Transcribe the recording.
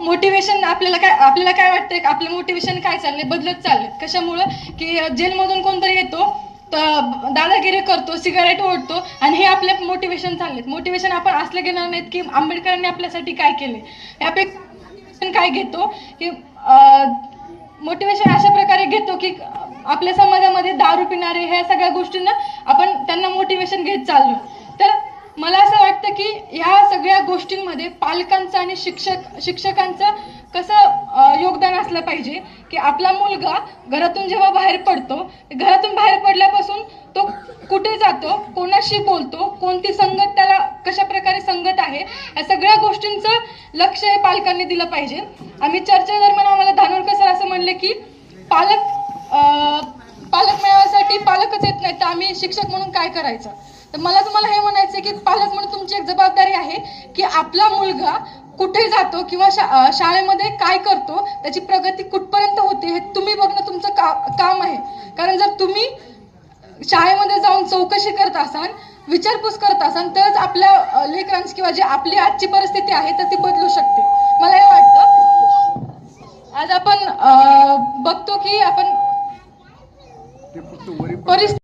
Motivation आपल्याला काय वाटतंय, आपलं मोटिवेशन काय चाललंय, बदलत चाललंय कशामुळं की जेलमधून कोणतरी येतो, दादागिरी करतो, सिगारेट ओढतो आणि हे आपले मोटिवेशन चाललेत. मोटिवेशन आपण असले घेणार नाहीत की आंबेडकरांनी आपल्यासाठी काय केले, यापेक्षा मोटिवेशन काय घेतो की मोटिवेशन अशा प्रकारे घेतो की आपल्या समाजामध्ये दारू पिणारे ह्या सगळ्या गोष्टींना आपण त्यांना मोटिवेशन घेत चाललो. तर मला असं वाटतं की ह्या सगळ्या गोष्टींमध्ये पालकांचं आणि शिक्षकांचं कसं योगदान असलं पाहिजे की आपला मुलगा घरातून जेव्हा बाहेर पडतो, घरातून बाहेर पडल्यापासून तो कुठे जातो, कोणाशी बोलतो, कोणती संगत त्याला कशा प्रकारे संगत आहे, या सगळ्या गोष्टींचं लक्ष हे पालकांनी दिलं पाहिजे. आम्ही चर्चेदरम्यान आम्हाला धानोरकर सर असं म्हणले की पालक मेळाव्यासाठी पालकच येत नाही तर आम्ही शिक्षक म्हणून काय करायचं. तर मला तुम्हाला हे म्हणायचं की पालक म्हणून तुमची एक जबाबदारी आहे की आपला मुलगा कुठे जातो किंवा शाळेमध्ये काय करतो, त्याची प्रगती कुठपर्यंत होते हे तुम्ही बघणं तुमचं काम आहे. कारण जर तुम्ही शाळेमध्ये जाऊन चौकशी करत असाल, विचारपूस करत असाल, तरच आपल्या लेकरांची किंवा जे आपली आजची परिस्थिती आहे तर ती बदलू शकते. मला हे वाटतं. आज आपण बघतो की आपण परिस्थिती